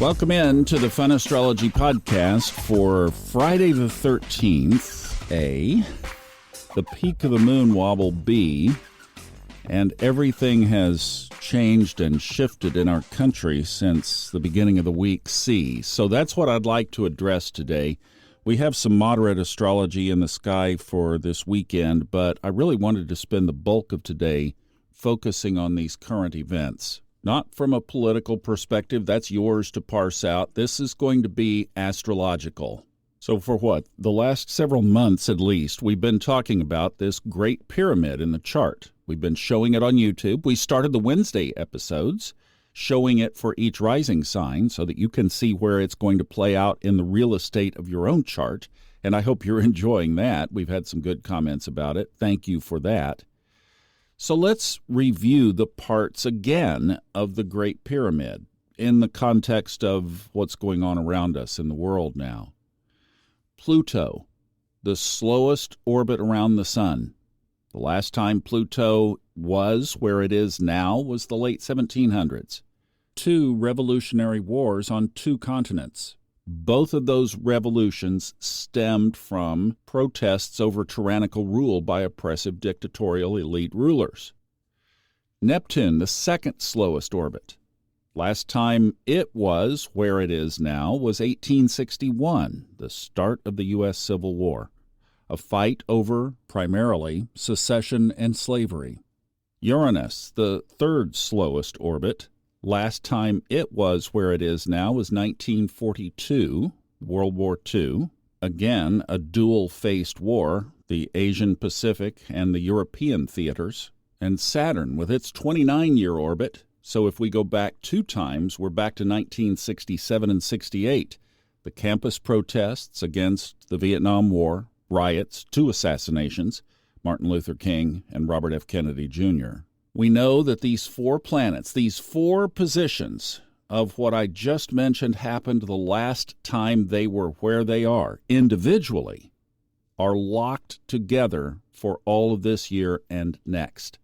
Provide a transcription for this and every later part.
Welcome in to the Fun Astrology Podcast for Friday the 13th, A, the peak of the moon wobble B, and everything has changed and shifted in our country since the beginning of the week C. So that's what I'd like to address today. We have some moderate astrology in the sky for this weekend, but I really wanted to spend the bulk of today focusing on these current events. Not from a political perspective, that's yours to parse out. This is going to be astrological. So for what? The last several months at least, we've been talking about this great pyramid in the chart. We've been showing it on YouTube. We started the Wednesday episodes showing it for each rising sign so that you can see where it's going to play out in the real estate of your own chart. And I hope you're enjoying that. We've had some good comments about it. Thank you for that. So let's review the parts again of the Great Pyramid in the context of what's going on around us in the world now. Pluto, the slowest orbit around the sun. The last time Pluto was where it is now was the late 1700s. 2 revolutionary wars on 2 continents. Both of those revolutions stemmed from protests over tyrannical rule by oppressive dictatorial elite rulers. Neptune, the second slowest orbit. Last time it was where it is now was 1861, the start of the U.S. Civil War, a fight over, primarily, secession and slavery. Uranus, the third slowest orbit. Last time it was where it is now was 1942, World War II. Again, a dual-faced war, the Asian-Pacific and the European theaters. And Saturn, with its 29-year orbit, so if we go back 2 times, we're back to 1967 and 68. The campus protests against the Vietnam War, riots, 2 assassinations, Martin Luther King and Robert F. Kennedy, Jr. We know that these 4 planets, these 4 positions of what I just mentioned happened the last time they were where they are, individually, are locked together for all of this year and next.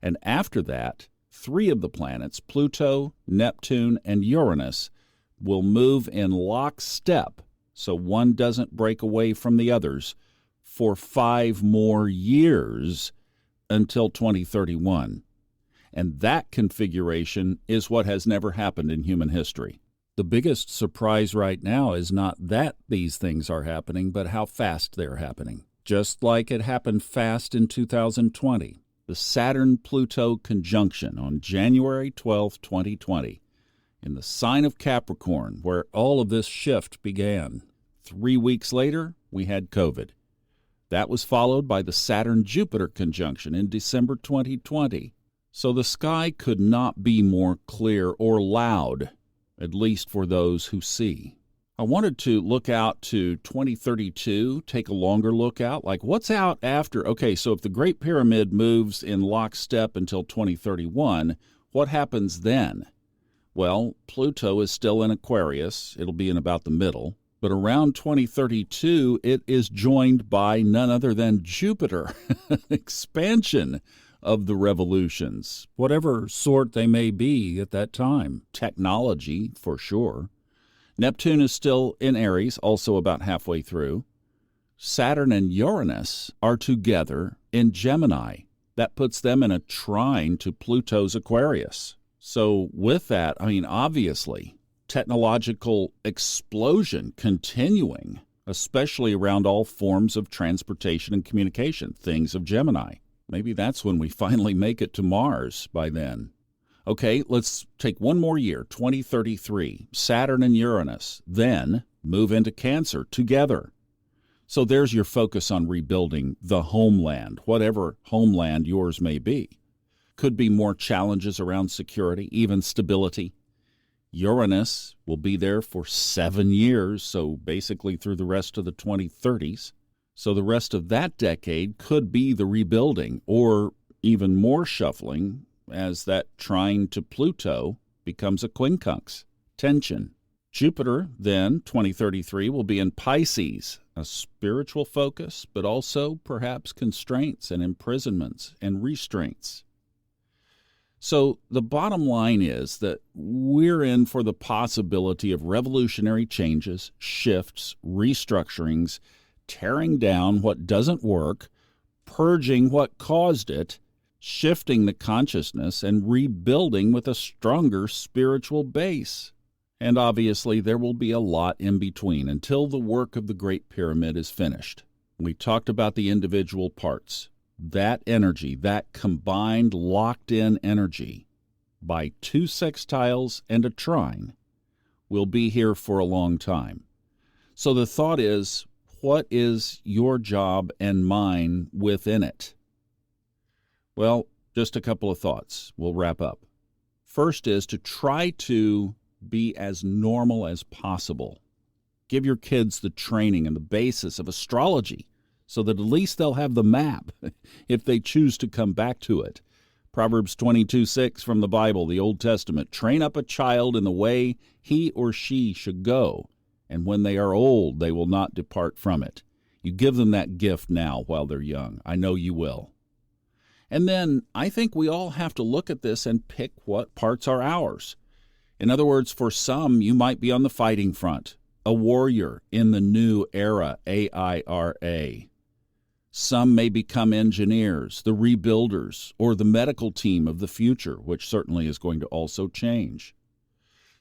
And after that, 3 of the planets, Pluto, Neptune, and Uranus, will move in lockstep, so one doesn't break away from the others, for 5 more years until 2031. And that configuration is what has never happened in human history. The biggest surprise right now is not that these things are happening, but how fast they're happening. Just like it happened fast in 2020. The Saturn-Pluto conjunction on January 12, 2020, in the sign of Capricorn, where all of this shift began. 3 weeks later, we had COVID. That was followed by the Saturn-Jupiter conjunction in December 2020. So the sky could not be more clear or loud, at least for those who see. I wanted to look out to 2032, take a longer look out, like what's out after? Okay, so if the Great Pyramid moves in lockstep until 2031, what happens then? Well, Pluto is still in Aquarius. It'll be in about the middle. But around 2032, it is joined by none other than Jupiter, expansion of the revolutions, whatever sort they may be at that time. Technology, for sure. Neptune is still in Aries, also about halfway through. Saturn and Uranus are together in Gemini. That puts them in a trine to Pluto's Aquarius. So with that, obviously, technological explosion continuing, especially around all forms of transportation and communication, things of Gemini. Maybe that's when we finally make it to Mars by then. Okay, let's take one more year, 2033, Saturn and Uranus, then move into Cancer together. So there's your focus on rebuilding the homeland, whatever homeland yours may be. Could be more challenges around security, even stability. Uranus will be there for 7 years, so basically through the rest of the 2030s. So the rest of that decade could be the rebuilding, or even more shuffling, as that trine to Pluto becomes a quincunx, tension. Jupiter, then, 2033, will be in Pisces, a spiritual focus, but also perhaps constraints and imprisonments and restraints. So the bottom line is that we're in for the possibility of revolutionary changes, shifts, restructurings, tearing down what doesn't work, purging what caused it, shifting the consciousness, and rebuilding with a stronger spiritual base. And obviously, there will be a lot in between until the work of the Great Pyramid is finished. We talked about the individual parts. That energy, that combined, locked-in energy, by 2 sextiles and a trine, will be here for a long time. So the thought is, what is your job and mine within it? Well, just a couple of thoughts. We'll wrap up. First is to try to be as normal as possible. Give your kids the training and the basis of astrology so that at least they'll have the map if they choose to come back to it. Proverbs 22:6 from the Bible, the Old Testament, train up a child in the way he or she should go, and when they are old, they will not depart from it. You give them that gift now while they're young. I know you will. And then I think we all have to look at this and pick what parts are ours. In other words, for some, you might be on the fighting front, a warrior in the new era, AIRA. Some may become engineers, the rebuilders, or the medical team of the future, which certainly is going to also change.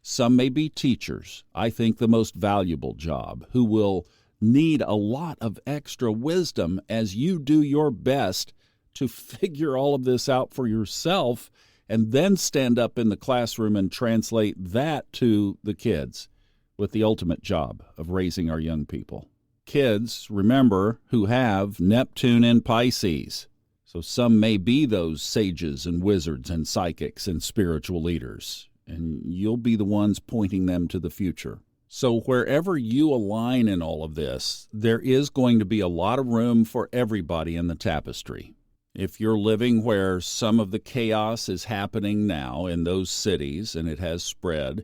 Some may be teachers, I think the most valuable job, who will need a lot of extra wisdom as you do your best to figure all of this out for yourself and then stand up in the classroom and translate that to the kids with the ultimate job of raising our young people. Kids, remember, who have Neptune in Pisces. So some may be those sages and wizards and psychics and spiritual leaders, and you'll be the ones pointing them to the future. So wherever you align in all of this, there is going to be a lot of room for everybody in the tapestry. If you're living where some of the chaos is happening now in those cities and it has spread,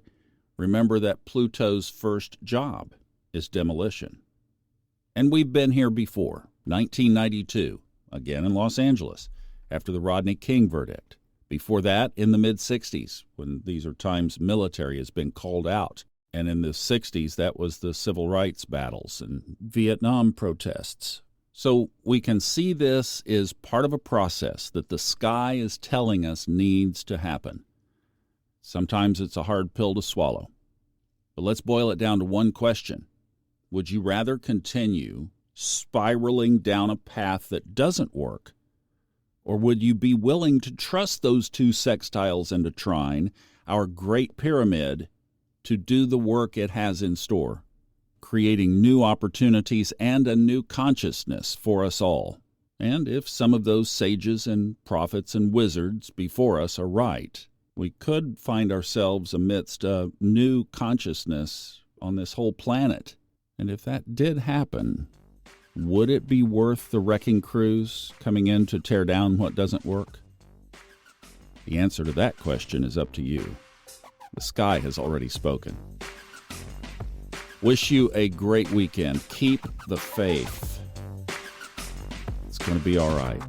remember that Pluto's first job is demolition. And we've been here before, 1992, again in Los Angeles, after the Rodney King verdict. Before that, in the mid-'60s, when these are times military has been called out. And in the 60s, that was the civil rights battles and Vietnam protests. So we can see this is part of a process that the sky is telling us needs to happen. Sometimes it's a hard pill to swallow. But let's boil it down to one question. Would you rather continue spiraling down a path that doesn't work, or would you be willing to trust those 2 sextiles and a trine, our Great Pyramid, to do the work it has in store, creating new opportunities and a new consciousness for us all? And if some of those sages and prophets and wizards before us are right, we could find ourselves amidst a new consciousness on this whole planet. And if that did happen, would it be worth the wrecking crews coming in to tear down what doesn't work? The answer to that question is up to you. The sky has already spoken. Wish you a great weekend. Keep the faith. It's going to be all right.